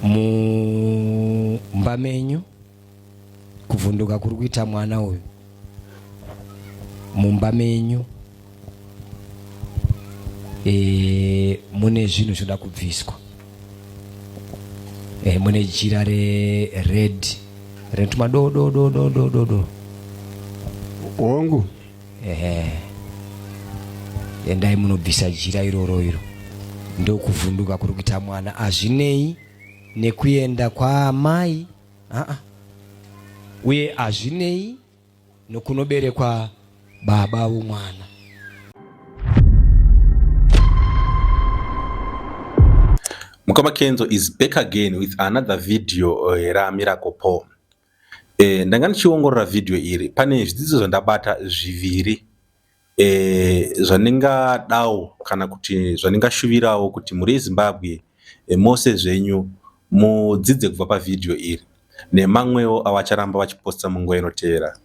mu mbamenyu kuvunduka kuri kuita mwana uyu mu mbamenyu mune zvinhu zvoda kubviswa. Mune jira red rentuma do wangu endai munobvisa jira iroro iro ndo kuvunduka kuri kuita mwana. Azvinei nekuenda kwa mai uye azvinei nokunoberekwa baba vomwana. Mukoma Kenzo is back again with another video ra Miracle Paul. Ndanga ndichiongorora video iri pane zvidzidzo zvandabata zviviri zvandingadawo kana kuti zvandingashuvirawo kuti muri Zimbabwe mose zvenyu mudzidze kubva pavidhio iri nemamwewo avacharamba vachiposta munguva inotevera.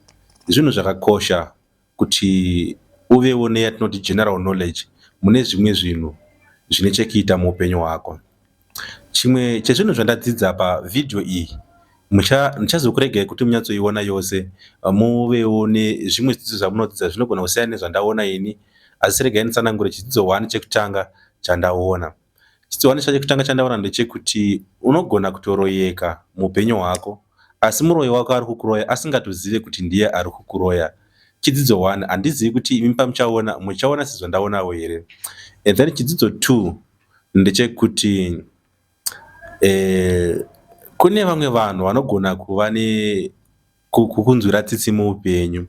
Zvinhu zvakakosha kuti uvewo neyatinoti general knowledge mune zvimwe zvinhu zvine chekuita muupenyu hwako. Chimwe chezvinhu zvandadzidza pavidhio iyi ndichazokuregai kuti munyatsoiona yose muvewo nezvimwe zvidzidzo zvamunodzidza zvinogona kusiyana nezvandaona ini, asi regai nditsanangure chidzidzo 1 chekutanga chandaona. Chidzidzo 1 chekutanga chandaona ndechekuti unogona kutoroyeka muupenyu hwako asi muroyi wako ari kukuroya asingatozive kuti ndiye ari kukuroya. Chidzidzo 1 handizivi kuti imi muchaona sezvandaonawo here. And then chidzidzo 2 ndechekuti kune vamwe vanhu vanogona kuva kukunzwira tsitsi muupenyu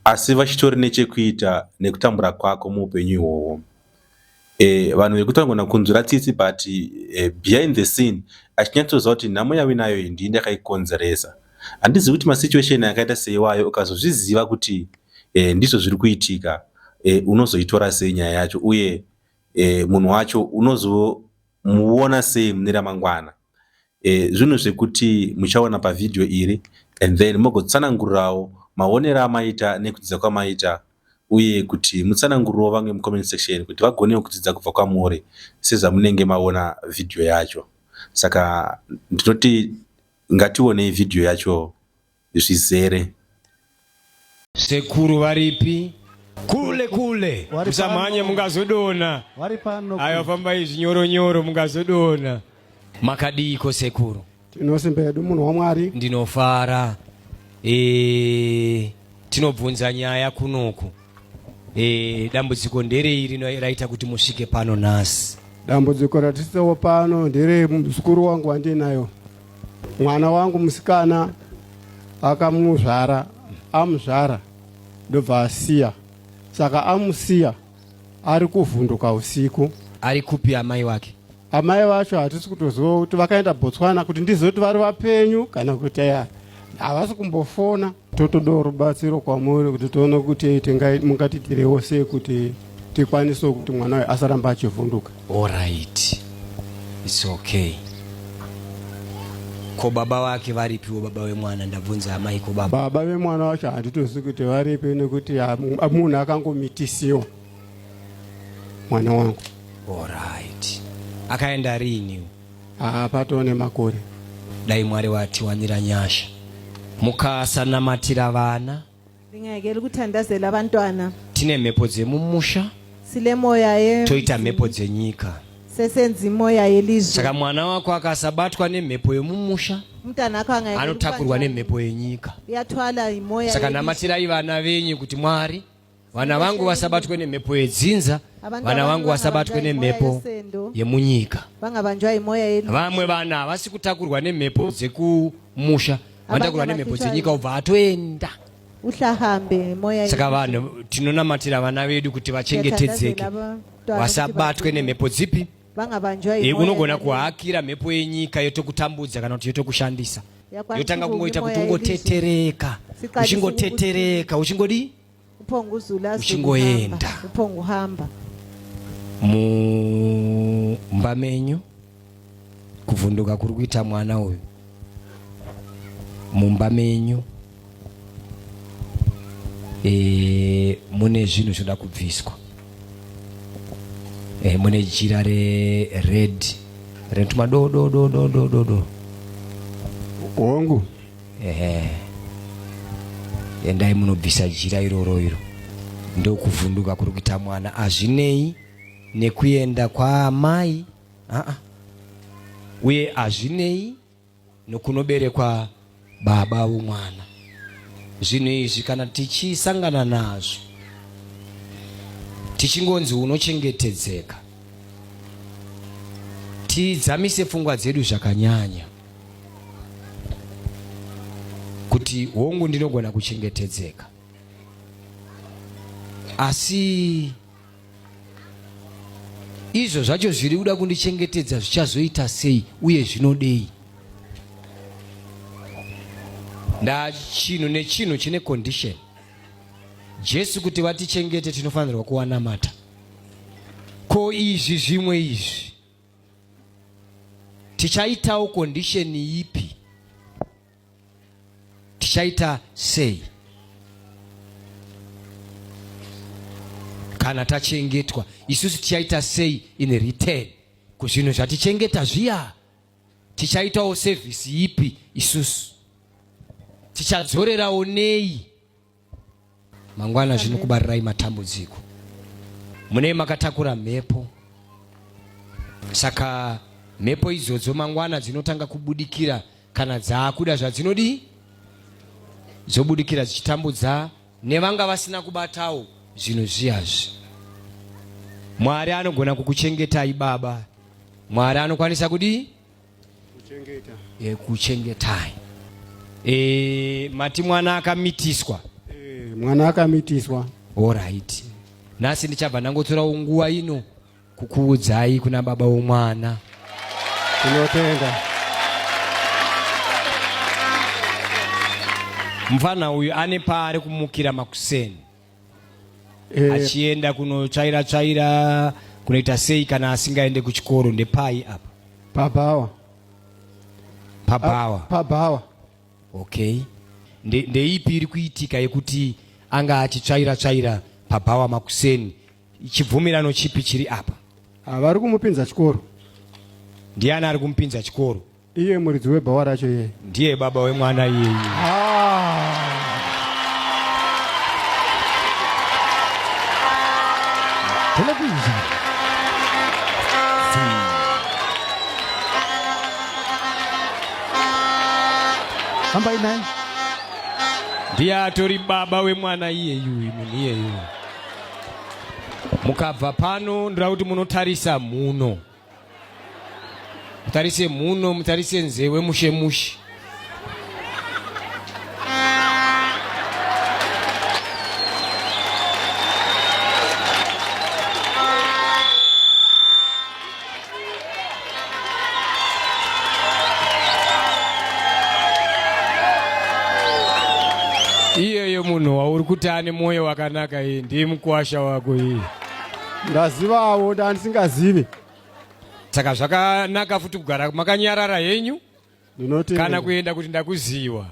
asi vachitori nechekuita nekutambura kwako muupenyu ihwohwo. Vanhu vekuti vanogona kunzwira tsitsi but behind the scene achinyatsoziva kuti nhamo yavinayo iyi ndii ndakaikonzeresa. Handizivi kuti masituation yakaita seiwayo ukazozviziva kuti ndizvo zviri kuitika unozoitora sei nyaya yacho uye munhu wacho unozomuona sei mune ramangwana. Zvinhu zvekuti muchaona pavidhio iri and then mugotsanangurirawo maonero amaita nekudzidza kwamaita uye kuti mutsanangurirewo vamwe mucomment section kuti vagonewo kudzidza kubva kwamuri sezvamunenge maona vidhio yacho. Saka ndinoti ngationei vidhio yacho zvizere. Sekuru varipi? Kule musamhanye mungazodona. Ayo famba izvinyoronyoro mungazodona. Makadiko sekuru? Tinosimbedu munhu waMwari. Ndinofara. Tinobvunza nyaya kunoku. Dambudziko ndereiri raita kuti musvike pano nhasi? Dambudziko ratisiwo pano ndere muzukuru wangu wandinayo. Mwana wangu musikana akamuzvara, amuzvara ndobva asiya. Saka amusiya ari kuvhunduka usiku. Ari kupi amai wake? Amai vacho hatisi kutoziva kuti vakaenda Botswana kuti ndizoti vari vapenyu kana kuti havasi kumbofona. Totodawo rubatsiro kwamuri kuti tione kuti mungatitirewo sei kuti tikwanisewo kuti mwana wayo asaramba achivhunduka. All right, it's okay. Ko baba wake varipiwo baba wemwana? Ndabvunza amai ko baba. Baba vemwana wacho handitozivi kuti varipi nekuti munhu akangomitisiwa mwana wangu. All right. Akaenda rini? Patone makore. Dai Mwari watiwanira nyasha. Mukasanamatira vana. Ndingayekela ukuthandazela abantwana. Tine mhepo dzemumusha. Sile moya toita mhepo dzenyika. Sesenzi moya yelizwe. Saka mwana wako akasabatwa nemhepo yemumusha, mutana wako anotakurwa nemhepo yenyika. Yatwala imoya. Saka namatirai vana venyu kuti Mwari, vana vangu vasabatwe nemhepo yedzinza, vana vangu vasabatwe nemhepo yemunyika. Vamwe vana havasi kutakurwa nemhepo dzekumusha, vanotakurwa nemhepo dzenyika ubva atoenda. Uhlahambe moya. Saka vanhu tinonamatira vana vedu kuti vachengetedzeke, vasabatwe nemhepo dzipi? Unogona kuhakira mhepo yenyika yotokutambudza kana kuti yotokushandisa. Yotanga kungoita kuti ungotetereka, uchingotetereka, uchingodi? Uchingoenda. Mumba menyu kuvhunduka kuri kuita mwana uyu. Mumba menyu mune zvinhu zvoda kubviswa. Mune jira red Rentuma do. Hongu. Endai munobvisa jira iroro. Ndokuvhunduka kuri kuita mwana azvinei nekuenda kwaamai. Uye azvinei nokunoberekwa baba vomwana. Zvinhu izvi kana tichisangana nazvo tichingonzi unochengetedzeka, tidzamise pfungwa dzedu zvakanyanya kuti hongu ndinogona kuchengetedzeka, asi izvo zvacho zviri kuda kundichengetedza zvichazoita sei uye zvinodei? Chinhu nechinhu chine condition. Jesu kuti vatichengete tinofanirwa kuwanamata. Ko izvi zvimwe izvi tichaitawo condition ipi? Tichaita sei kana tachengetwa? Isusu tichaita sei in return kuzvinhu zvatichengeta zviya? Tichaitawo service ipi isusu? Tichadzorerawo nei? Mangwana zvinokubarirai matambudziko. Mune makatakura mhepo, saka mhepo idzodzo mangwana dzinotanga kubudikira kana dzaakuda zvadzinodi zobudikira dzichitambudza nevanga vasina kubatawo zvinhu zviyazvi. Mwari anogona kukuchengetai baba. Mwari anokwanisa kudi kuchengetai. Mati mwana akamitiswa. Mwana akamitiswa. Alright. Nasi ndichabva ndangotora nguva ino kukuudzai kuna baba vomwana. Tinotenda. Mfana uyu ane paari kumukira makuseni. Achienda kunotsvaira kunoita sei kana asingaende kuchikoro ndepai apa? Pabhawa. Okay. Ndeipi iri kuitika yekuti anga achitsvaira pabhawa makuseni? Chibvumirano chipi chiri apa? Vari kumupinza chikoro. Ndiani ari kumupinza chikoro? Iye muridzi webhawa racho iye. Ndiye baba wemwana iye. Television. Hambai naye. Ndiye atori baba wemwana iyeyu. Mukabva pano ndira kuti munotarisa muno. Mutarise muno, mutarise nzewe mushe. Iyeyo munhu wauri kuti ane mwoyo wakanaka iye ndiye mukuwasha wako iye. Ndazivawo ndandisingazivi. Saka zvakanaka futi kugara makanyarara henyu ndinoti kana kuenda kuti ndakuziva.